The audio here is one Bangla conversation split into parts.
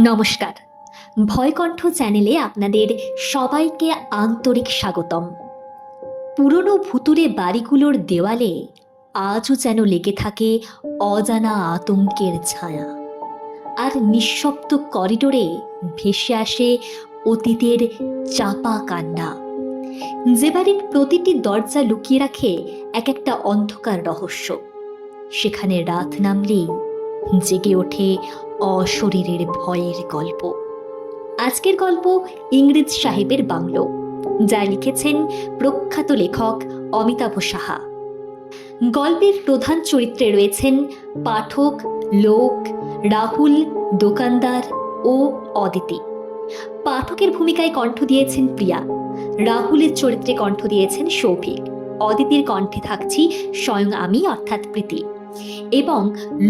নমস্কার। ভয়কণ্ঠ চ্যানেলে আপনাদের সবাইকে আন্তরিক স্বাগতম। পুরনো ভুতুড়ে বাড়িগুলোর দেওয়ালে আজও যেন লেগে থাকে অজানা আতঙ্কের ছায়া, আর নিঃশব্দ করিডোরে ভেসে আসে অতীতের চাপা কান্না। যে বাড়ির প্রতিটি দরজা লুকিয়ে রাখে এক একটা অন্ধকার রহস্য, সেখানে রাত নামলেই জেগে ওঠে অশরীরের ভয়ের গল্প। আজকের গল্প ইংরেজ সাহেবের বাংলো, যা লিখেছেন প্রখ্যাত লেখক অমিতাভ সাহা। গল্পের প্রধান চরিত্রে রয়েছেন পাঠক, লোক, রাহুল, দোকানদার ও অদিতি। পাঠকের ভূমিকায় কণ্ঠ দিয়েছেন প্রিয়া, রাহুলের চরিত্রে কণ্ঠ দিয়েছেন সৌভিক, অদিতির কণ্ঠে থাকছি স্বয়ং আমি অর্থাৎ প্রীতি, এবং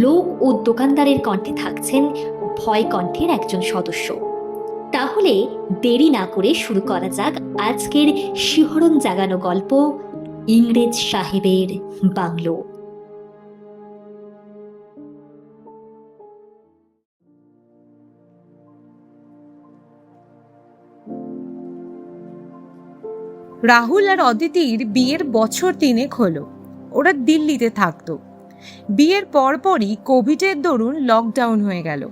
লোক ও দোকানদারের কণ্ঠে থাকছেন ভয় কণ্ঠের একজন সদস্য। তাহলে দেরি না করে শুরু করা যাক আজকের শিহরণ জাগানো গল্প, ইংরেজ সাহেবের বাংলো। রাহুল আর অদিতির বিয়ের বছর 3 হলো। ওরা দিল্লিতে থাকতো। বিয়ের পরপরই কোভিডের দরুন লকডাউন হয়ে গেল।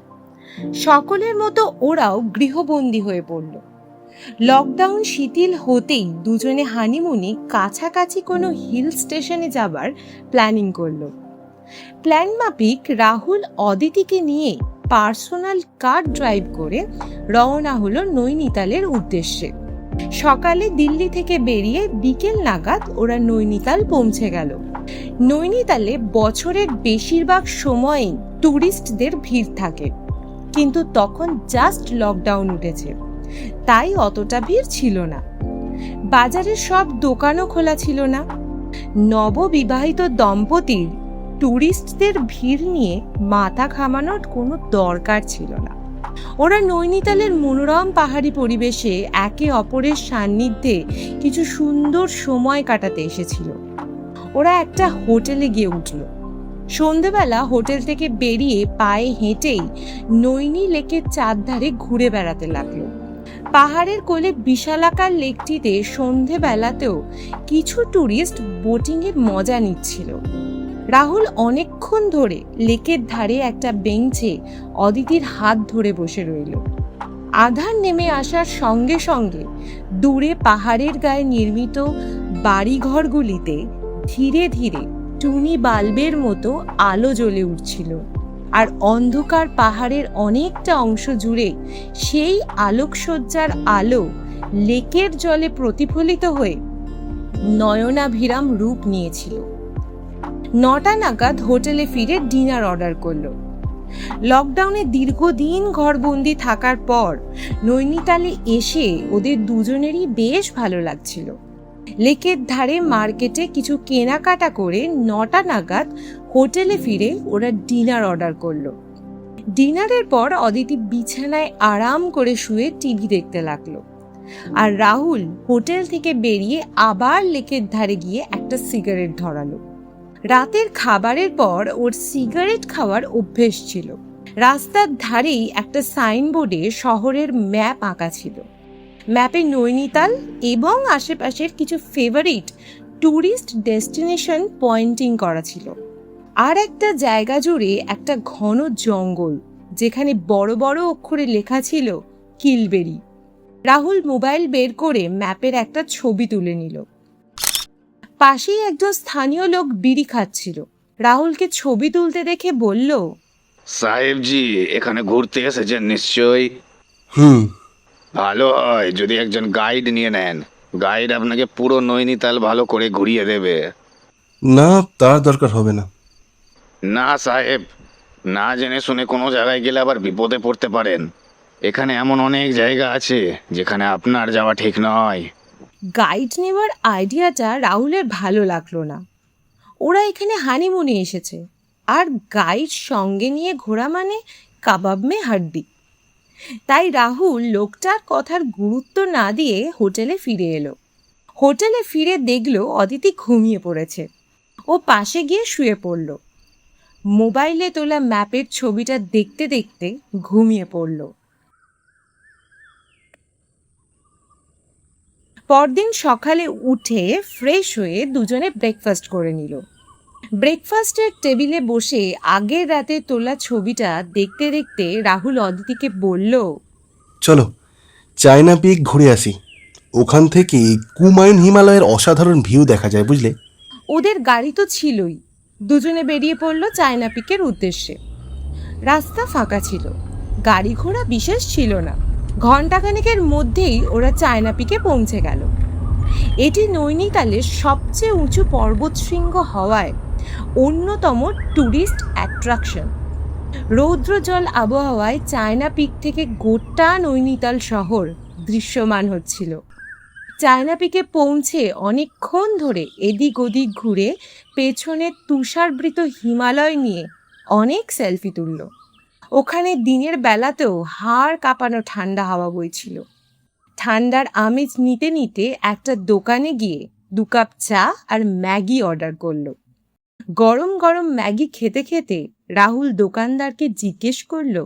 সকলের মতো ওরাও গৃহবন্দী হয়ে পড়ল। লকডাউন শিথিল হতেই দুজনে হানিমুনে কাছাকাছি কোনো হিল স্টেশনে যাবার প্ল্যানিং করলো। প্ল্যান মাফিক রাহুল অদিতিকে নিয়ে পার্সোনাল কার ড্রাইভ করে রওনা হলো নৈনিতালের উদ্দেশ্যে। সকালে দিল্লি থেকে বেরিয়ে বিকেল নাগাদ ওরা নৈনিতাল পৌঁছে গেল। নৈনিতালে বছরের বেশিরভাগ সময়ই ট্যুরিস্টদের ভিড় থাকে, কিন্তু তখন জাস্ট লকডাউন উঠেছে, তাই অতটা ভিড় ছিল না। বাজারের সব দোকানও খোলা ছিল না। নববিবাহিত দম্পতির ট্যুরিস্টদের ভিড় নিয়ে মাথা ঘামানোর কোনো দরকার ছিল না। ওরা নৈনিতালের মনোরম পাহাড়ি পরিবেশে একে অপরের সান্নিধ্যে কিছু সুন্দর সময় কাটাতে এসেছিল। ওরা একটা হোটেলে গিয়ে উঠল। সন্ধেবেলা হোটেল থেকে বেরিয়ে পায়ে হেঁটেই নৈনি লেকের চারধারে ঘুরে বেড়াতে লাগলো। পাহাড়ের কোলে বিশালাকার লেকটিতে সন্ধেবেলাতেও কিছু ট্যুরিস্ট বোটিংয়ের মজা নিচ্ছিল। রাহুল অনেকক্ষণ ধরে লেকের ধারে একটা বেঞ্চে অদিতির হাত ধরে বসে রইল। আধার নেমে আসার সঙ্গে সঙ্গে দূরে পাহাড়ের গায়ে নির্মিত বাড়িঘরগুলিতে ধীরে ধীরে টুনি বাল্বের মতো আলো জ্বলে উঠছিল, আর অন্ধকার পাহাড়ের অনেকটা অংশ জুড়ে সেই আলোকসজ্জার আলো লেকের জলে প্রতিফলিত হয়ে নয়নাভিরাম রূপ নিয়েছিল। 9টা নাগাদ হোটেলে ফিরে ডিনার অর্ডার করলো। লকডাউনে দীর্ঘদিন ঘরবন্দি থাকার পর নৈনিতালে এসে ওদের দুজনেরই বেশ ভালো লাগছিল। লেকের ধারে মার্কেটে কিছু কেনাকাটা করে 9টা নাগাদ হোটেলে ফিরে ওরা ডিনার অর্ডার করলো। ডিনারের পর অদিতি বিছানায় আরাম করে শুয়ে টিভি দেখতে লাগলো, আর রাহুল হোটেল থেকে বেরিয়ে আবার লেকের ধারে গিয়ে একটা সিগারেট ধরালো। রাতের খাবারের পর ওর সিগারেট খাওয়ার অভ্যেস ছিল। রাস্তার ধারেই একটা সাইনবোর্ডে শহরের ম্যাপ আঁকা ছিল। ম্যাপে নৈনিতাল এবং আশেপাশের কিছু ফেভারিট ট্যুরিস্ট ডেস্টিনেশন পয়েন্টিং করা ছিল। আর একটা জায়গা জুড়ে একটা ঘন জঙ্গল, যেখানে বড় বড় অক্ষরে লেখা ছিল কিলবেরি। রাহুল মোবাইল বের করে ম্যাপের একটা ছবি তুলে নিল। পাশেই একজন স্থানীয় লোক বিড়ি খাচ্ছিল। রাহুলকে ছবি তুলতে দেখে বলল, সাহেবজি এখানে ঘুরতে এসেছেন নিশ্চয়ই। ভালো হয় যদি একজন গাইড নিয়ে নেন। গাইড আপনাকে পুরো নৈনিতাল ভালো করে ঘুরিয়ে দেবে। না, তার দরকার হবে না। না সাহেব, না জেনে শুনে কোনো জায়গায় গেলে আবার বিপদে পড়তে পারেন। এখানে এমন অনেক জায়গা আছে যেখানে আপনার যাওয়া ঠিক নয়। গাইড নেওয়ার আইডিয়াটা রাহুলের ভালো লাগলো না। ওরা এখানে হানিমুনে এসেছে, আর গাইড সঙ্গে নিয়ে ঘোরা মানে কাবাব মে হাড্ডি। তাই রাহুল লোকটার কথার গুরুত্ব না দিয়ে হোটেলে ফিরে এলো। হোটেলে ফিরে দেখলো অদিতি ঘুমিয়ে পড়েছে। ও পাশে গিয়ে শুয়ে পড়ল। মোবাইলে তোলা ম্যাপের ছবিটা দেখতে দেখতে ঘুমিয়ে পড়ল। পরদিন সকালে উঠে ফ্রেশ হয়ে দুজনে ব্রেকফাস্ট করে নিল। ব্রেকফাস্টের টেবিলে বসে আগের রাতে তোলা ছবিটা দেখতে দেখতে রাহুল অদিতিকে বলল, চলো চায়না পিক ঘুরে আসি, ওখান থেকে কুমায়ুন হিমালয়ের অসাধারণ ভিউ দেখা যায়, বুঝলে? ওদের গাড়ি তো ছিলই। দুজনে বেরিয়ে পড়ল চায়না পিকের উদ্দেশ্যে। রাস্তা ফাঁকা ছিল, গাড়ি ঘোড়া বিশেষ ছিল না। ঘণ্টাখানেকের মধ্যেই ওরা চায়না পিকে পৌঁছে গেল। এটি নৈনিতালের সবচেয়ে উঁচু পর্বতশৃঙ্গ হওয়ায় অন্যতম ট্যুরিস্ট অ্যাট্রাকশন। রৌদ্রজল আবহাওয়ায় চায়না পিক থেকে গোটা নৈনিতাল শহর দৃশ্যমান হচ্ছিল। চায়না পিকে পৌঁছে অনেকক্ষণ ধরে এদিক ওদিক ঘুরে পেছনে তুষারবৃত হিমালয় নিয়ে অনেক সেলফি তুলল। ওখানে দিনের বেলাতেও হাড় কাঁপানো ঠান্ডা হাওয়া বইছিল। ঠান্ডার আমেজ নিতে নিতে একটা দোকানে গিয়ে 2 কাপ চা আর ম্যাগি অর্ডার করলো। গরম গরম ম্যাগি খেতে খেতে রাহুল দোকানদারকে জিজ্ঞেস করলো,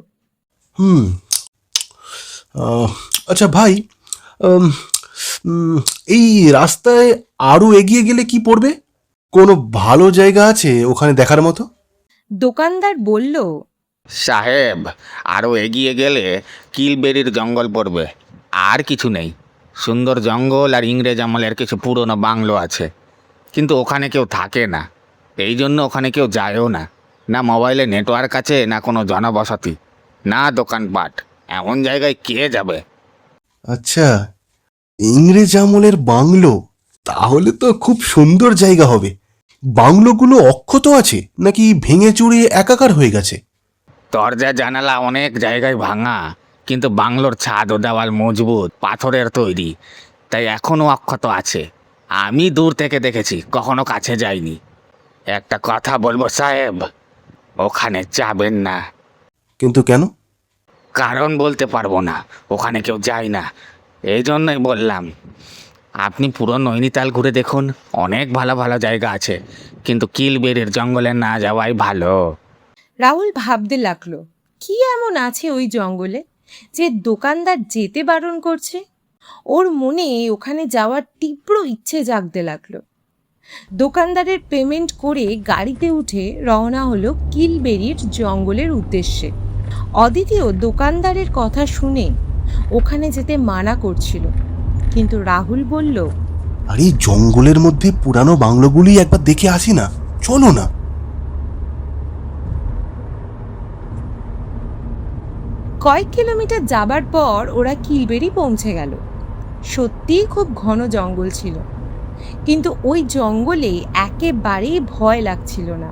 আচ্ছা ভাই, এই রাস্তায় আরো এগিয়ে গেলে কি পড়বে? কোনো ভালো জায়গা আছে ওখানে দেখার মতো? দোকানদার বলল, সাহেব, আরও এগিয়ে গেলে কিলবেরির জঙ্গল পড়বে, আর কিছু নেই। সুন্দর জঙ্গল আর ইংরেজ আমলের কিছু পুরনো বাংলো আছে, কিন্তু ওখানে কেউ থাকে না, এই জন্য ওখানে কেউ যায়ও না। না মোবাইলে নেটওয়ার্ক আছে, না কোনো জনবসতি, না দোকানপাট। এমন জায়গায় কে যাবে? আচ্ছা, ইংরেজ আমলের বাংলো, তাহলে তো খুব সুন্দর জায়গা হবে। বাংলোগুলো অক্ষত আছে নাকি ভেঙে চুরিয়ে একাকার হয়ে গেছে? দরজা জানালা অনেক জায়গায় ভাঙা, কিন্তু বাংলোর ছাদ ও দেওয়াল মজবুত, পাথরের তৈরি, তাই এখনও অক্ষত আছে। আমি দূর থেকে দেখেছি, কখনো কাছে যাইনি। একটা কথা বলবো সাহেব, ওখানে যাবেন না। কিন্তু কেন? কারণ বলতে পারবো না, ওখানে কেউ যায় না, এই জন্যই বললাম। আপনি পুরো নৈনিতাল ঘুরে দেখুন, অনেক ভালো ভালো জায়গা আছে, কিন্তু কিলবেরির জঙ্গলে না যাওয়াই ভালো। রাহুল ভাবতে লাগলো, কি এমন আছে ওই জঙ্গলে যে দোকানদার যেতে বারণ করছে? ওর মনে ওখানে যাওয়ার তীব্র ইচ্ছে জাগতে লাগলো। দোকানদারের পেমেন্ট করে গাড়িতে উঠে রওনা হলো কিলবেরির জঙ্গলের উদ্দেশ্যে। অদিতিও দোকানদারের কথা শুনে ওখানে যেতে মানা করছিল, কিন্তু রাহুল বলল, আরে জঙ্গলের মধ্যে পুরানো বাংলোগুলি একবার দেখে আসি না, চলো না। কয়েক কিলোমিটার যাবার পর ওরা কিলবেরি পৌঁছে গেল। সত্যিই খুব ঘন জঙ্গল ছিল, কিন্তু ওই জঙ্গলে একেবারেই ভয় লাগছিল না।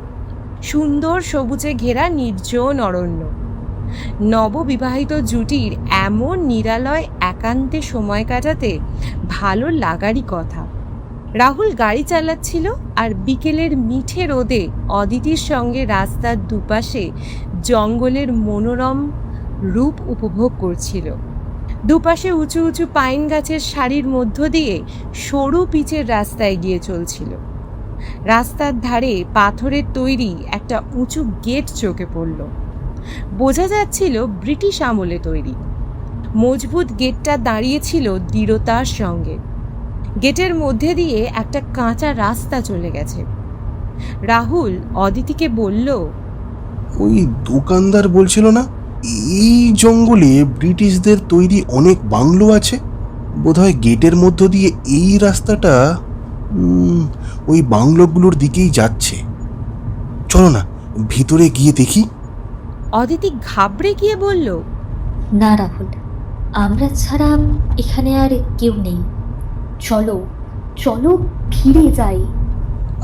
সুন্দর সবুজে ঘেরা নির্জন অরণ্য, নববিবাহিত জুটির এমন নিরালয় একান্তে সময় কাটাতে ভালো লাগারই কথা। রাহুল গাড়ি চালাচ্ছিল আর বিকেলের মিঠে রোদে অদিতির সঙ্গে রাস্তার দুপাশে জঙ্গলের মনোরম রূপ উপভোগ করছিল। দুপাশে উঁচু উঁচু পাইন গাছের সারির মধ্য দিয়ে সরু পিচের রাস্তা এগিয়ে চলছিল। রাস্তার ধারে পাথরের তৈরি একটা উঁচু গেট চোখে পড়ল। বোঝা যাচ্ছিল ব্রিটিশ আমলে তৈরি। মজবুত গেটটা দাঁড়িয়েছিল দৃঢ়তার সঙ্গে। গেটের মধ্যে দিয়ে একটা কাঁচা রাস্তা চলে গেছে। রাহুল অদিতিকে বলল, ওই দোকানদার বলছিল না এই জঙ্গলে ব্রিটিশদের তৈরি অনেক বাংলো আছে? বোধহয় গেটের মধ্য দিয়ে এই রাস্তাটা ওই বাংলোগুলোর দিকেই যাচ্ছে। চলো না, ভিতরে গিয়ে দেখি। অদিতি ঘাবড়ে গিয়ে বলল, না রাহুল, আমরা ছাড়া এখানে আর কেউ নেই। চলো চলো, ফিরে যাই।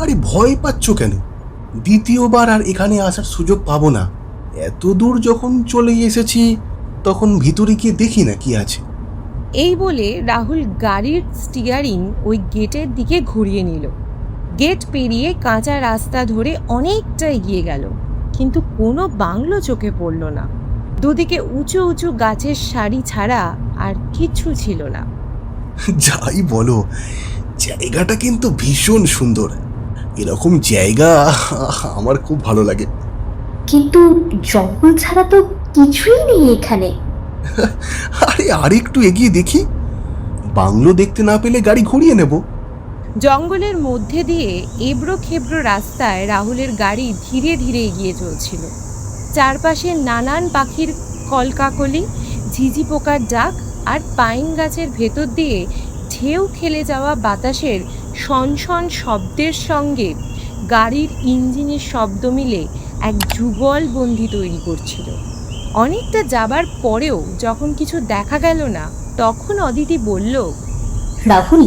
আরে ভয় পাচ্ছ কেন? দ্বিতীয়বার আর এখানে আসার সুযোগ পাবো না। এত দূর যখন চলে এসেছি, তখন ভিতরে গিয়ে দেখি না কি আছে। এই বলে রাহুল গাড়ির স্টিয়ারিং ওই গেটের দিকে ঘুরিয়ে নিল। গেট পেরিয়ে কাঁচা রাস্তা ধরে অনেকটা এগিয়ে গেল, কিন্তু কোনো বাংলো চোখে পড়ল না। দুদিকে উঁচু উঁচু গাছের সারি ছাড়া আর কিছু ছিল না। যাই বলো, জায়গাটা কিন্তু ভীষণ সুন্দর। এরকম জায়গা আমার খুব ভালো লাগে। কিন্তু জঙ্গল ছাড়া তো কিছুই নেই এখানে। আরে আরেকটু এগিয়ে দেখি। বাংলো দেখতে না পেলে গাড়ি ঘুরিয়ে নেব। জঙ্গলের মধ্যে দিয়ে এবড়ো খেবড়ো রাস্তায় রাহুলের গাড়ি ধীরে ধীরে এগিয়ে চলছিল। চারপাশে নানান পাখির কলকাকলি, ঝিঝি পোকার ডাক আর পাইন গাছের ভেতর দিয়ে ঢেউ খেলে যাওয়া বাতাসের শনশন শব্দের সঙ্গে গাড়ির ইঞ্জিনের শব্দ মিলে এক যুগলবন্দি তৈরি করছিল। অনেকটা যাবার পরেও যখন কিছু দেখা গেল না, তখন অদিতি বলল, রাহুল,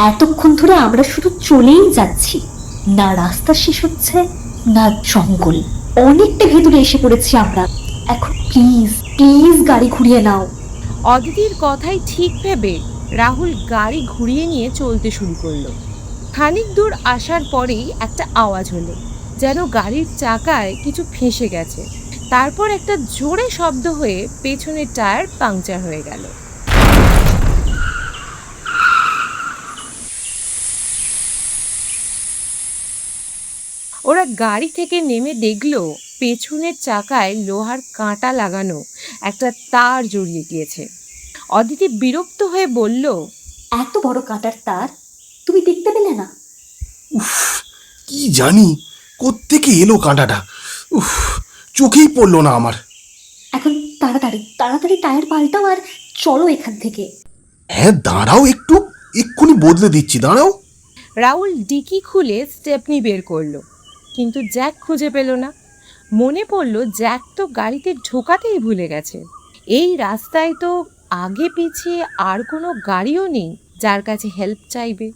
এতক্ষণ ধরে আমরা শুধু চলেই যাচ্ছি, না রাস্তা শেষ হচ্ছে না জঙ্গল। অনেকটা ভেতরে এসে পড়েছি আমরা। এখন প্লিজ প্লিজ গাড়ি ঘুরিয়ে নাও। অদিতির কথাই ঠিক ভেবে রাহুল গাড়ি ঘুরিয়ে নিয়ে চলতে শুরু করলো। খানিক দূর আসার পরেই একটা আওয়াজ হলো, যেন গাড়ির চাকায় কিছু ফেঁসে গেছে। তারপর একটা জোরে শব্দ হয়ে পেছনের টায়ার পাংচার হয়ে গেল। ওরা গাড়ি থেকে নেমে দেখলো পেছনের চাকায় লোহার কাঁটা লাগানো একটা তার জড়িয়ে গিয়েছে। অদিতি বিরক্ত হয়ে বলল, এত বড় কাঁটার তার তুমি দেখতে পেলে না? উফ, কি জানি কোত্থেকে এলো কাঁটাটা। উফ, চোখেই পড়লো না আমার। এখন তাড়াতাড়ি তাড়াতাড়ি টায়ার পাল্টাও আর চলো এখান থেকে। হ্যাঁ দাঁড়াও একটু, এক্ষুনি বদলে দিচ্ছি, দাঁড়াও। রাহুল ডিকি খুলে স্টেপনি বের করলো, কিন্তু জ্যাক খুঁজে পেল না। মনে পড়ল জ্যাক তো গাড়িতে ঢোকাতেই ভুলে গেছে। এই রাস্তায় তো আগে পিছিয়ে আর কোনো গাড়িও নেই যার কাছে হেল্প চাইবে।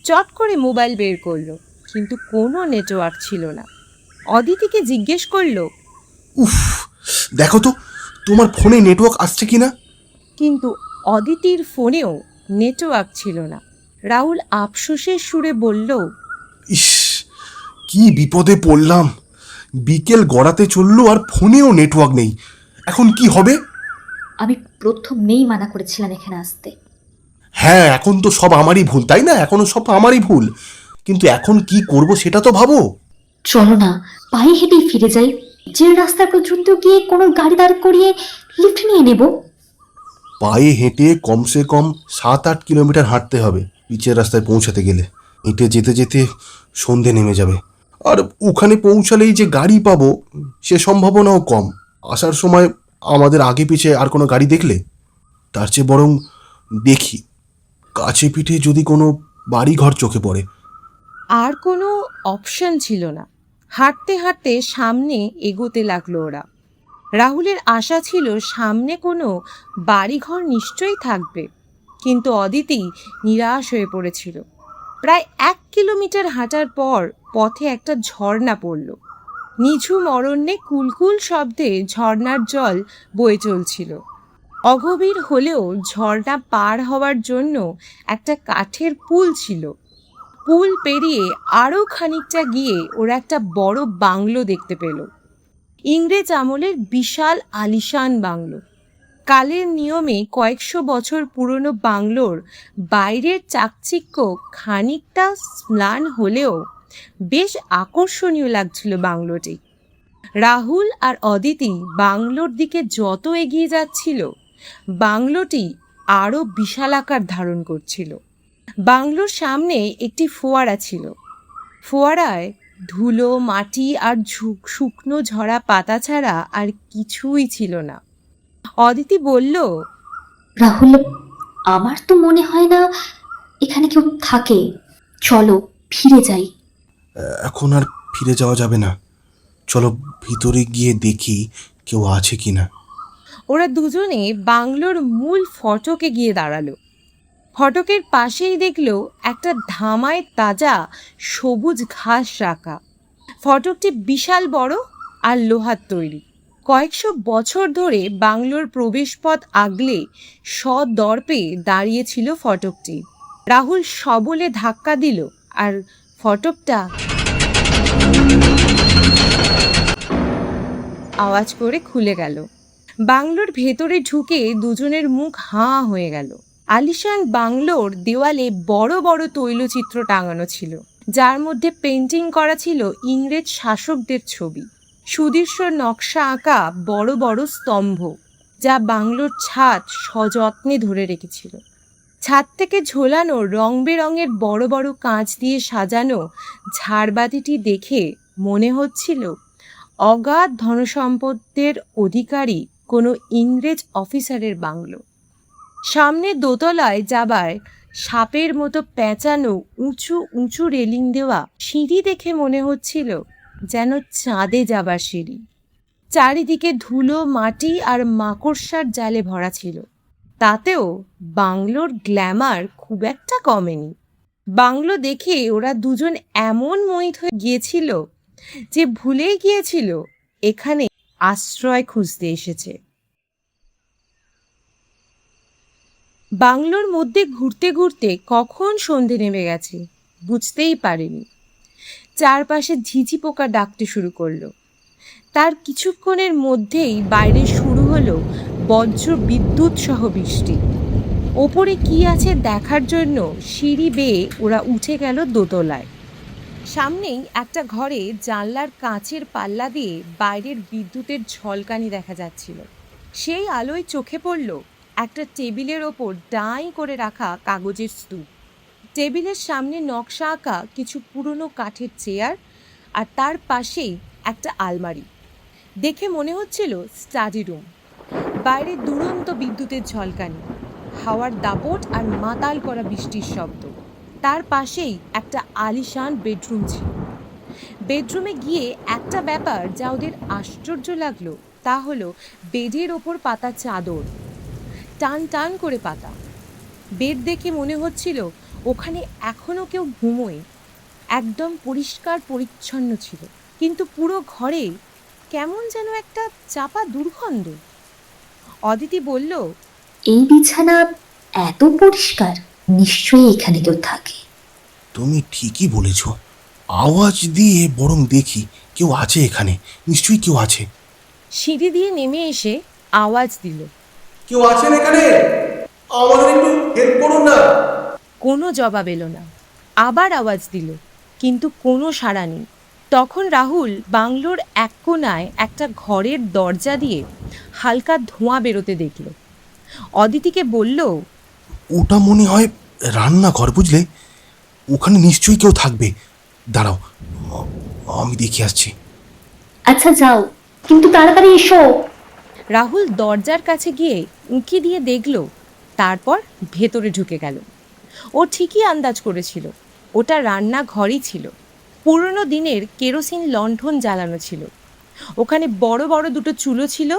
চট করে মোবাইল বের করলো, কিন্তু কোনো নেটওয়ার্ক ছিল না। অদিতিকে জিজ্ঞেস করলো, উফ, দেখো তো তোমার ফোনে নেটওয়ার্ক আসছে কিনা। কিন্তু অদিতির ফোনেও নেটওয়ার্ক ছিল না। রাহুল আফসোসের সুরে বলল, ইস, কি বিপদে পড়লাম। বিকেল গড়াতে চললো আর ফোনেও নেটওয়ার্ক নেই। এখন কি হবে? আমি প্রথমেই মানা করেছিলাম এখানে আসতে। হ্যাঁ, এখন তো সব আমারই ভুল, তাই না? এখনো সব আমারই ভুল, কিন্তু এখন কি করব সেটা তো ভাবো। চলো না, পায়ে হেঁটেই ফিরে যাই। যে রাস্তা পর্যন্ত গিয়ে কোনো গাড়ি দাঁড় করিয়ে লিফট নিয়ে নেব। পায়ে হেঁটে কমসে কম 7-8 কিলোমিটার হাঁটতে হবে পিচের রাস্তায় পৌঁছাতে গেলে। হেঁটে যেতে যেতে সন্ধে নেমে যাবে, আর ওখানে পৌঁছালেই যে গাড়ি পাবো সে সম্ভাবনাও কম। আসার সময় আমাদের আগে পিছে আর কোনো গাড়ি দেখলে, তার চেয়ে বরং দেখি কাছে পিঠে যদি কোনো বাড়ি ঘর চোখে পড়ে। আর কোনো অপশন ছিল না। হাঁটতে হাঁটতে সামনে এগোতে লাগলো ওরা। রাহুলের আশা ছিল সামনে কোনো বাড়িঘর নিশ্চয়ই থাকবে, কিন্তু অদিতি নিরাশ হয়ে পড়েছিল। প্রায় 1 কিলোমিটার হাঁটার পর পথে একটা ঝর্ণা পড়ল। নিঝুম অরণ্যে কুলকুল শব্দে ঝর্ণার জল বয়ে চলছিল। অগভীর হলেও ঝর্ণা পার হওয়ার জন্য একটা কাঠের পুল ছিল। পুল পেরিয়ে আরও খানিকটা গিয়ে ওরা একটা বড় বাংলো দেখতে পেল। ইংরেজ আমলের বিশাল আলিশান বাংলো। কালের নিয়মে কয়েকশো বছর পুরনো বাংলোর বাইরের চাকচিক্য খানিকটা ম্লান হলেও বেশ আকর্ষণীয় লাগছিল বাংলোটি। রাহুল আর অদিতি বাংলোর দিকে যত এগিয়ে যাচ্ছিল, বাংলোটি আরও বিশালাকার ধারণ করছিল। বাংলোর সামনে একটি ফোয়ারা ছিল। ফোয়ারায় ধুলো, মাটি আর শুকনো ঝরা পাতা ছাড়া আর কিছুই ছিল না। অদিতি বলল, রাহুল, আমার তো মনে হয় না এখানে কেউ থাকে। চলো ফিরে যাই। এখন আর ফিরে যাওয়া যাবে না, চলো ভিতরে গিয়ে দেখি কেউ আছে কিনা। ওরা দুজনে বাংলোর মূল ফটকে গিয়ে দাঁড়ালো। ফটকের পাশেই দেখলো একটা ধামায় তাজা সবুজ ঘাস রাখা। ফটকটি বিশাল বড় আর লোহার তৈরি। কয়েকশো বছর ধরে বাংলোর প্রবেশপথ আগলে সদর্পে দাঁড়িয়েছিল ফটকটি। রাহুল সবলে ধাক্কা দিল আর ফটকটা আওয়াজ করে খুলে গেল। বাংলোর ভেতরে ঢুকে দুজনের মুখ হাঁ হয়ে গেল। আলিশান বাংলোর দেওয়ালে বড় বড় তৈলচিত্র টাঙানো ছিল, যার মধ্যে পেন্টিং করা ছিল ইংরেজ শাসকদের ছবি। সুদৃশ্য নকশা আঁকা বড় বড় স্তম্ভ, যা বাংলোর ছাদ সযত্নে ধরে রেখেছিল। ছাদ থেকে ঝোলানো রং বেরঙের বড় বড় কাঁচ দিয়ে সাজানো ঝাড়বাতিটি দেখে মনে হচ্ছিল অগাধ ধনসম্পদের অধিকারী কোনো ইংরেজ অফিসারের বাংলো। সামনে দোতলায় যাবার সাপের মতো পেঁচানো উঁচু উঁচু রেলিং দেওয়া সিঁড়ি দেখে মনে হচ্ছিল যেন চাঁদে যাবার সিঁড়ি। চারিদিকে ধুলো, মাটি আর মাকড়সার জালে ভরা ছিল। তাতেও বাংলোর গ্ল্যামার খুব একটা কমেনি। বাংলো দেখে ওরা দুজন এমন মোহিত হয়ে গিয়েছিল যে ভুলেই গিয়েছিল এখানে আশ্রয় খুঁজতে এসেছে। বাংলোর মধ্যে ঘুরতে ঘুরতে কখন সন্ধে নেমে গেছে বুঝতেই পারেনি। চারপাশে ঝিঝি পোকা ডাকতে শুরু করলো। তার কিছুক্ষণের মধ্যেই বাইরে শুরু হলো বজ্র বিদ্যুৎ সহ বৃষ্টি। ওপরে কি আছে দেখার জন্য সিঁড়ি বেয়ে ওরা উঠে গেল দোতলায়। সামনেই একটা ঘরে জানলার কাঁচের পাল্লা দিয়ে বাইরের বিদ্যুতের ঝলকানি দেখা যাচ্ছিল। সেই আলোয় চোখে পড়ল একটা টেবিলের ওপর ডাঁই করে রাখা কাগজের স্তূপ। টেবিলের সামনে নকশা আঁকা কিছু পুরনো কাঠের চেয়ার, আর তার পাশেই একটা আলমারি। দেখে মনে হচ্ছিল স্টাডি রুম। বাইরে দুরন্ত বিদ্যুতের ঝলকানি, হাওয়ার দাপট আর মাতাল করা বৃষ্টির শব্দ। তার পাশেই একটা আলিশান বেডরুম ছিল। বেডরুমে গিয়ে একটা ব্যাপার যা ওদের আশ্চর্য লাগলো তা হলো বেডের ওপর পাতা চাদর, টান টান করে পাতা। বেড দেখে মনে হচ্ছিল ওখানে এখনো কেউ ঘুমোয়। একদম পরিষ্কার পরিচ্ছন্ন ছিল, কিন্তু পুরো ঘরে কেমন যেন একটা চাপা দুর্গন্ধ। অদিতি বলল, এই বিছানা এত পরিষ্কার, নিশ্চয়ই এখানে কেউ থাকে। তুমি ঠিকই বলেছ, আওয়াজ দিয়ে বরং দেখি কেউ আছে এখানে, নিশ্চয়ই কেউ আছে। সিঁড়ি দিয়ে নেমে এসে আওয়াজ দিল, কেউ আছেন এখানে? আমাদের একটু হেল্প করুন না। কোনো জবাব এলো না। আবার আওয়াজ দিল, কিন্তু কোনো সাড়া নেই। তখন রাহুল বাংলোর এক কোণায় একটা ঘরের দরজা দিয়ে হালকা ধোঁয়া বেরোতে দেখল। অদিতিকে বলল, ওটা মনে হয় রান্নাঘর, বুঝলে? ওখানে নিশ্চয়ই কেউ থাকবে। দাঁড়াও, আমি দেখে আসছি। আচ্ছা যাও, কিন্তু তাড়াতাড়ি এসো। রাহুল দরজার কাছে গিয়ে উঁকি দিয়ে দেখল, তারপর ভেতরে ঢুকে গেল। ও ঠিকই আন্দাজ করেছিল, ওটা রান্নাঘরই ছিল। পুরনো দিনের কেরোসিন লণ্ঠন জ্বালানো ছিল। ওখানে বড় বড় দুটো চুলো ছিল,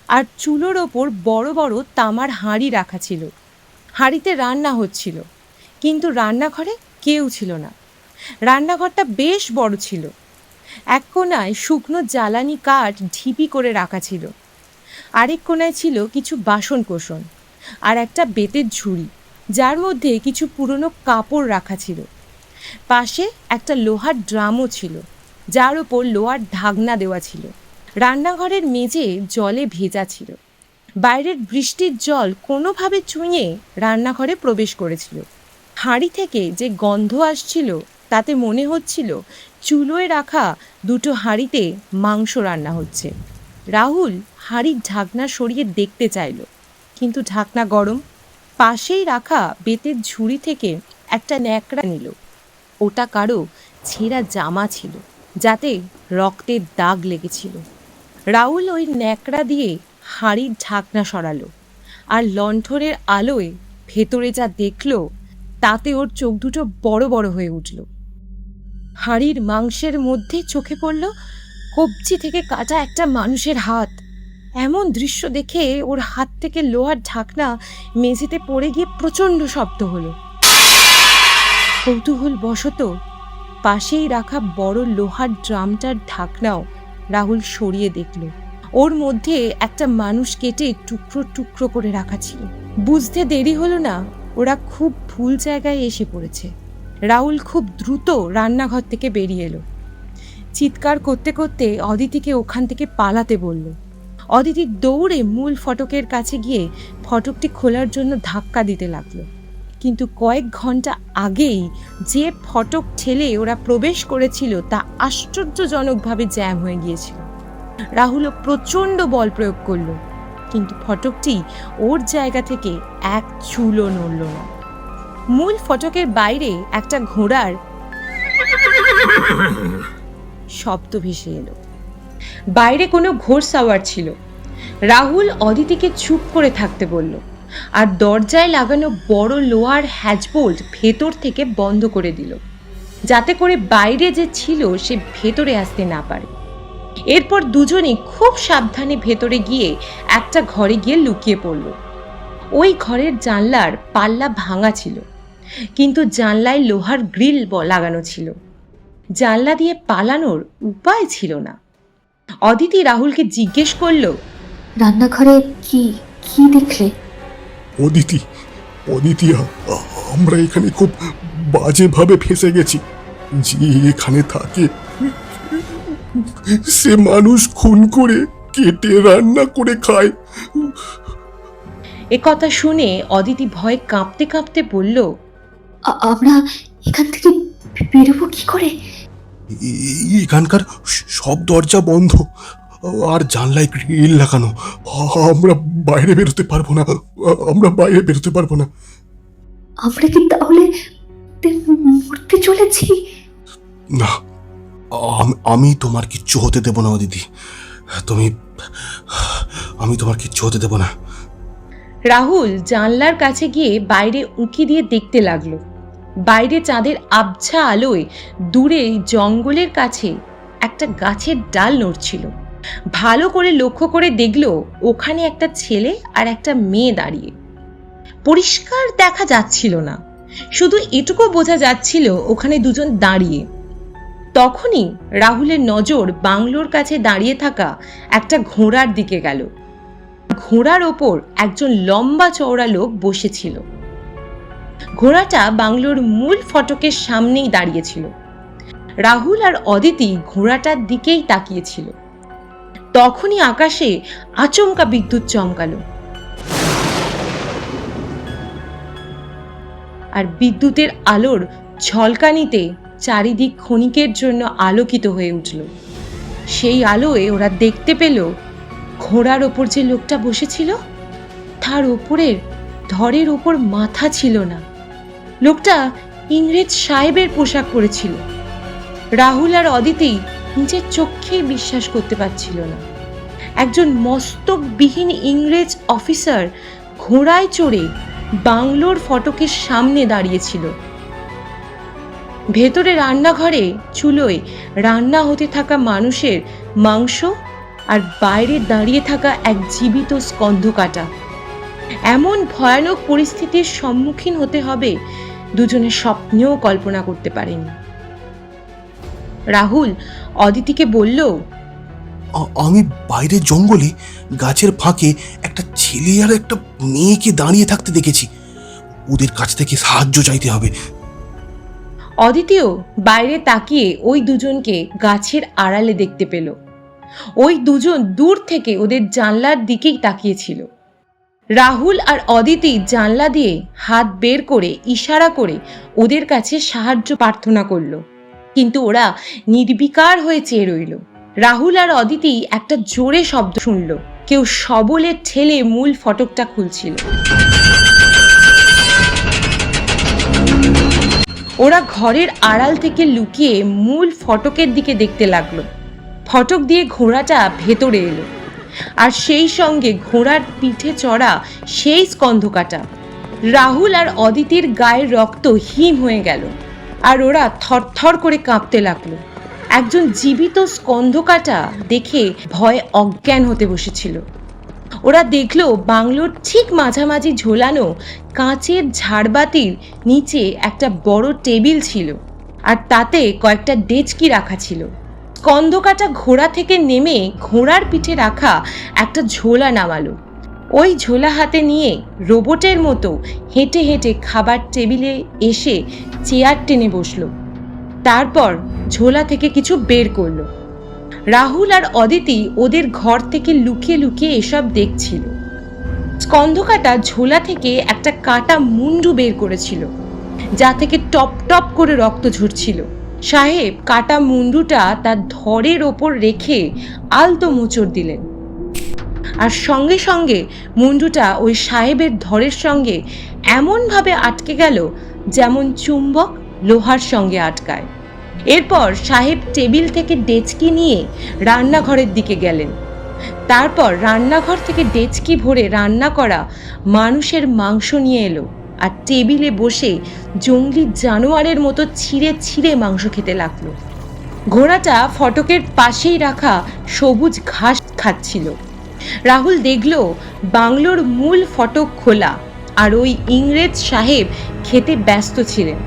আর চুলোর ওপর বড় বড় তামার হাঁড়ি রাখা ছিল। হাঁড়িতে রান্না হচ্ছিল, কিন্তু রান্নাঘরে কেউ ছিল না। রান্নাঘরটা বেশ বড় ছিল। এক কোণায় শুকনো জ্বালানি কাঠ ঢিপি করে রাখা ছিল, আরেক কোণায় ছিল কিছু বাসন কোসন আর একটা বেতের ঝুড়ি, যার মধ্যে কিছু পুরনো কাপড় রাখা ছিল। পাশে একটা লোহার ড্রামও ছিল, যার ওপর লোহার ঢাকনা দেওয়া ছিল। রান্নাঘরের মেঝে জলে ভেজা ছিল। বাইরের বৃষ্টির জল কোনোভাবে চুঁয়ে রান্নাঘরে প্রবেশ করেছিল। হাঁড়ি থেকে যে গন্ধ আসছিল তাতে মনে হচ্ছিল চুলোয় রাখা দুটো হাঁড়িতে মাংস রান্না হচ্ছে। রাহুল হাঁড়ির ঢাকনা সরিয়ে দেখতে চাইল, কিন্তু ঢাকনা গরম। পাশেই রাখা বেতের ঝুড়ি থেকে একটা ন্যাকড়া নিল। ওটা কারো ছেঁড়া জামা ছিল, যাতে রক্তের দাগ লেগেছিল। রাহুল ওই ন্যাকড়া দিয়ে হাঁড়ির ঢাকনা সরালো, আর লণ্ঠনের আলোয় ভেতরে যা দেখল তাতে ওর চোখ দুটো বড় বড় হয়ে উঠল। হাঁড়ির মাংসের মধ্যে চোখে পড়ল কবজি থেকে কাটা একটা মানুষের হাত। এমন দৃশ্য দেখে ওর হাত থেকে লোহার ঢাকনা মেঝেতে পড়ে গিয়ে প্রচণ্ড শব্দ হলো। কৌতূহল বশত পাশেই রাখা বড় লোহার ড্রামটার ঢাকনাও রাহুল সরিয়ে দেখল। ওর মধ্যে একটা মানুষ কেটে টুকরো টুকরো করে রাখা ছিল। বুঝতে দেরি হলো না, ওরা খুব ভুল জায়গায় এসে পড়েছে। রাহুল খুব দ্রুত রান্নাঘর থেকে বেরিয়ে এলো। চিৎকার করতে করতে অদিতিকে ওখান থেকে পালাতে বলল। অদিতি দৌড়ে মূল ফটকের কাছে গিয়ে ফটকটি খোলার জন্য ধাক্কা দিতে লাগলো, কিন্তু কয়েক ঘন্টা আগেই যে ফটক ঠেলে ওরা প্রবেশ করেছিল তা আশ্চর্যজনকভাবে জ্যাম হয়ে গিয়েছিল। রাহুলও প্রচণ্ড বল প্রয়োগ করলো, কিন্তু ফটকটি ওর জায়গা থেকে এক চুলও নড়ল না। মূল ফটকের বাইরে একটা ঘোড়ার শব্দ ভেসে এলো। বাইরে কোনো ঘোড়সাওয়ার ছিল। রাহুল অদিতিকে চুপ করে থাকতে বলল আর দরজায় লাগানো বড় লোহার হ্যাজবোল্ট ভেতর থেকে বন্ধ করে দিল, যাতে করে বাইরে যে ছিল সে ভেতরে আসতে না পারে। এরপর দুজনেই খুব সাবধানে ভেতরে গিয়ে একটা ঘরে গিয়ে লুকিয়ে পড়ল। ওই ঘরের জানলার পাল্লা ভাঙা ছিল, কিন্তু জানলায় লোহার গ্রিল লাগানো ছিল। জানলা দিয়ে পালানোর উপায় ছিল না। অদিতি রাহুলকে জিজ্ঞেস করলো, রান্নাঘরে কি কি দেখলে? অদিতি, অদিতি, আমরা এখানে খুব বাজেভাবে ফেঁসে গেছি। যে এখানে থাকে সে মানুষ খুন করে কেটে রান্না করে খায়। এ কথা শুনে অদিতি ভয়ে কাঁপতে কাঁপতে বলল, আমরা এখান থেকে বেরোবো কি করে? এখানকার সব দরজা বন্ধ আর জানলায় গ্রিল লাগানো। আমরা বাইরে বেরোতে পারবো না, আমরা বাইরে বেরোতে পারবো না। আমরা কি তাহলে মরতে চলেছি? না, আমি তোমার কিচ্ছু হতে দেব না অদিতি। আমি তোমার কিচ্ছু হতে দেব না। রাহুল জানলার কাছে গিয়ে বাইরে উঁকি দিয়ে দেখতে লাগলো। বাইরে চাঁদের আবছা আলোয় দূরে জঙ্গলের কাছে একটা গাছের ডাল নড়ছিল। ভালো করে লক্ষ্য করে দেখলো ওখানে একটা ছেলে আর একটা মেয়ে দাঁড়িয়ে। পরিষ্কার দেখা যাচ্ছিল না, শুধু এটুকু বোঝা যাচ্ছিল ওখানে দুজন দাঁড়িয়ে। তখনই রাহুলের নজর বাংলোর কাছে দাঁড়িয়ে থাকা একটা ঘোড়ার দিকে গেল। ঘোড়ার ওপর একজন লম্বা চওড়া লোক বসেছিল। ঘোড়াটা বাংলোর মূল ফটকের সামনেই দাঁড়িয়েছিল। রাহুল আর অদিতি ঘোড়াটার দিকেই তাকিয়েছিল। তখনই আকাশে আচমকা বিদ্যুৎ চমকালো, আর বিদ্যুতের আলোর ঝলকানিতে চারিদিক ক্ষণিকের জন্য আলোকিত হয়ে উঠল। সেই আলোয় ওরা দেখতে পেল ঘোড়ার ওপর যে লোকটা বসেছিল তার ওপরের ধরের ওপর মাথা ছিল না। লোকটা ইংরেজ সাহেবের পোশাক পরেছিল। রাহুল আর অদিতি নিজের চোখেই বিশ্বাস করতে পারছিল না। একজন মস্তকবিহীন ইংরেজ অফিসার ঘোড়ায় চড়ে বাংলোর ফটকের সামনে দাঁড়িয়েছিল। ভেতরে রান্নাঘরে চুলোয় রান্না হতে থাকা মানুষের মাংস, আর বাইরে দাঁড়িয়ে থাকা এক জীবিত স্কন্ধকাটা। এমন ভয়ানক পরিস্থিতির সম্মুখীন হতে হবে দুজনের স্বপ্নেও কল্পনা করতে পারেনি। রাহুল অদিতিকে বলল, আমি বাইরের জঙ্গলে গাছের ফাঁকে একটা ছেলে আর একটা মেয়েকে দাঁড়িয়ে থাকতে দেখেছি। ওদের কাছ থেকে সাহায্য চাইতে হবে। অদিতিও বাইরে তাকিয়ে ওই দুজনকে গাছের আড়ালে দেখতে পেল। ওই দুজন দূর থেকে ওদের জানলার দিকেই তাকিয়েছিল। রাহুল আর অদিতি জানলা দিয়ে হাত বের করে ইশারা করে ওদের কাছে সাহায্য প্রার্থনা করলো, কিন্তু ওরা নির্বিকার হয়ে চেয়ে রইল। রাহুল আর অদিতি একটা জোরে শব্দ শুনল। কেউ সবলে ঠেলে মূল ফটকটা খুলছিল। ওরা ঘরের আড়াল থেকে লুকিয়ে মূল ফটকের দিকে দেখতে লাগলো। ফটক দিয়ে ঘোড়াটা ভেতরে এলো, আর সেই সঙ্গে ঘোড়ার পিঠে চড়া সেই স্কন্ধকাটা। রাহুল আর অদিতির গায়ের রক্ত হিম হয়ে গেল, আর ওরা থরথর করে কাঁপতে লাগলো। একজন জীবিত স্কন্ধকাটা দেখে ভয়ে অজ্ঞান হতে বসেছিল। ওরা দেখলো বাংলোর ঠিক মাঝামাঝি ঝোলানো কাঁচের ঝাড়বাতির নিচে একটা বড় টেবিল ছিল, আর তাতে কয়েকটা ডেচকি রাখা ছিল। স্কন্ধকাটা ঘোড়া থেকে নেমে ঘোড়ার পিঠে রাখা একটা ঝোলা নামালো। ওই ঝোলা হাতে নিয়ে রোবটের মতো হেঁটে হেঁটে খাবার টেবিলে এসে চেয়ার টেনে বসলো। তারপর ঝোলা থেকে কিছু বের করলো। রাহুল আর অদিতি ওদের ঘর থেকে লুকিয়ে লুকিয়ে এসব দেখছিল। স্কন্ধকাটা ঝোলা থেকে একটা কাটা মুন্ডু বের করেছিল, যা থেকে টপ টপ করে রক্ত ঝরছিল। সাহেব কাটা মুন্ডুটা তার ধরের ওপর রেখে আলতো মোচড় দিলেন, আর সঙ্গে সঙ্গে মুন্ডুটা ওই সাহেবের ধরের সঙ্গে এমনভাবে আটকে গেল যেমন চুম্বক লোহার সঙ্গে আটকায়। এরপর সাহেব টেবিল থেকে ডেচকি নিয়ে রান্নাঘরের দিকে গেলেন। তারপর রান্নাঘর থেকে ডেচকি ভরে রান্না করা মানুষের মাংস নিয়ে এলো আর টেবিলে বসে জঙ্গলি জানোয়ারের মতো ছিঁড়ে ছিঁড়ে মাংস খেতে লাগলো। ঘোড়াটা ফটকের পাশেই রাখা সবুজ ঘাস খাচ্ছিল। রাহুল দেখল বাংলোর মূল ফটক খোলা আর ওই ইংরেজ সাহেব খেতে ব্যস্ত ছিলেন।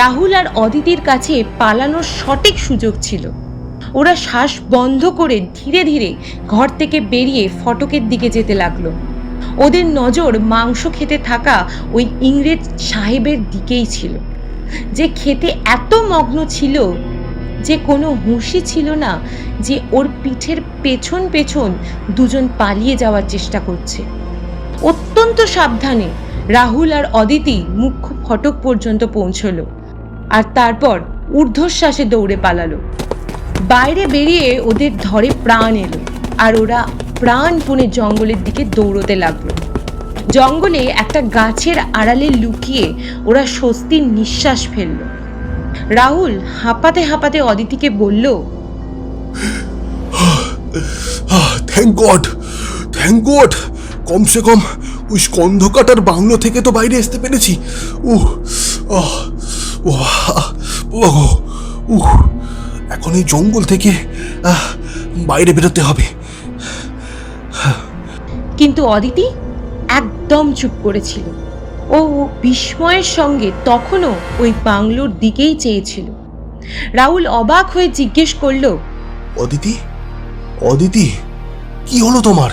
রাহুল আর অদিতির কাছে পালানোর সঠিক সুযোগ ছিল। ওরা শ্বাস বন্ধ করে ধীরে ধীরে ঘর থেকে বেরিয়ে ফটকের দিকে যেতে লাগলো। ওদের নজর মাংস খেতে থাকা ওই ইংরেজ সাহেবের দিকেই ছিল, যে খেতে এত মগ্ন ছিল যে কোনো হুঁশই ছিল না যে ওর পিঠের পেছন পেছন দুজন পালিয়ে যাওয়ার চেষ্টা করছে। অত্যন্ত সাবধানে রাহুল আর অদিতি মুখ্য ফটক পর্যন্ত পৌঁছলো আর তারপর ঊর্ধ্বশ্বাসে দৌড়ে পালালো। বাইরে বেরিয়ে ওদের ধরে প্রাণ এলো আর ওরা প্রাণপণে জঙ্গলের দিকে দৌড়তে লাগলো। জঙ্গলে একটা গাছের আড়ালে লুকিয়ে ওরা স্বস্তির নিঃশ্বাস ফেলল। রাহুল হাঁপাতে হাঁপাতে অদিতিকে বলল, থ্যাংক গড, কমসে কম ওই স্কন্ধকাটার বাংলো থেকে তো বাইরে আসতে পেরেছি। এখন এই জঙ্গল থেকে বাইরে বেরোতে হবে। কিন্তু অদিতি একদম চুপ করেছিল। ও বিস্ময়ের সঙ্গে তখনও ওই বাংলোর দিকেই চেয়েছিল। রাহুল অবাক হয়ে জিজ্ঞেস করলো, অদিতি কি হলো তোমার?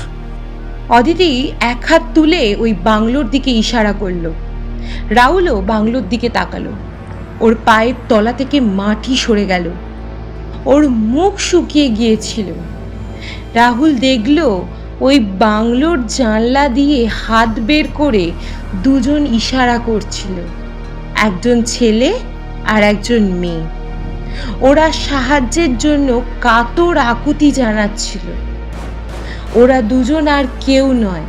অদিতি এক হাত তুলে ওই বাংলোর দিকে ইশারা করলো। রাহুলও বাংলোর দিকে তাকালো। ওর পায়ের তলা থেকে মাটি সরে গেল। ওর মুখ শুকিয়ে গিয়েছিল। রাহুল দেখল ওই বাংলোর জানলা দিয়ে হাত বের করে দুজন ইশারা করছিল, একজন ছেলে আর একজন মেয়ে। ওরা সাহায্যের জন্য কাতর আকুতি জানাচ্ছিল। ওরা দুজন আর কেউ নয়,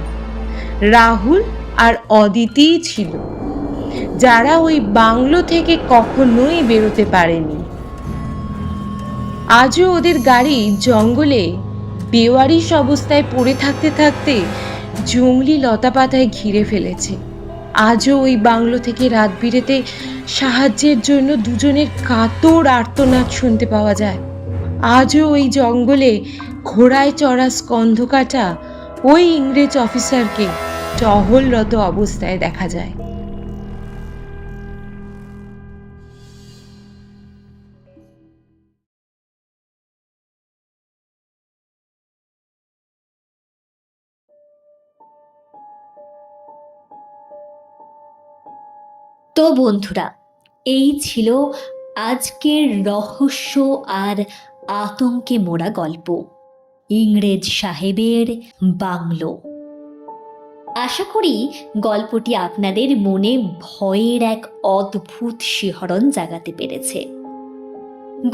রাহুল আর অদিতিই ছিল, যারা ওই বাংলো থেকে কখনোই বেরোতে পারেনি। আজও ওদের গাড়ি জঙ্গলে বেওয়ারিশ অবস্থায় পড়ে থাকতে থাকতে জঙ্গলি লতাপাতায় ঘিরে ফেলেছে। আজও ওই বাংলো থেকে রাত বিরেতে সাহায্যের জন্য দুজনের কাতর আর্তনাদ শুনতে পাওয়া যায়। আজও ওই জঙ্গলে ঘোড়ায় চড়া স্কন্ধকাটা ওই ইংরেজ অফিসারকে টহলরত অবস্থায় দেখা যায়। তো বন্ধুরা, এই ছিল আজকের রহস্য আর আতঙ্কে মোড়া গল্প, ইংরেজ সাহেবের বাংলো। আশা করি গল্পটি আপনাদের মনে ভয়ের এক অদ্ভুত শিহরণ জাগাতে পেরেছে।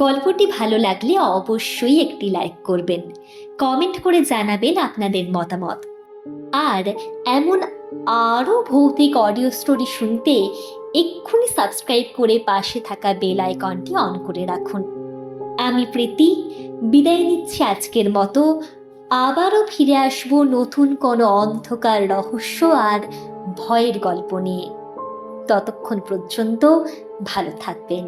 গল্পটি ভালো লাগলে অবশ্যই একটি লাইক করবেন, কমেন্ট করে জানাবেন আপনাদের মতামত। আর এমন আরও ভৌতিক অডিও স্টোরি শুনতে এক্ষুনি সাবস্ক্রাইব করে পাশে থাকা বেল আইকনটি অন করে রাখুন। আমি প্রীতি বিদায় নিচ্ছি আজকের মতো। আবারও ফিরে আসবো নতুন কোনো অন্ধকার রহস্য আর ভয়ের গল্প নিয়ে। ততক্ষণ পর্যন্ত ভালো থাকবেন।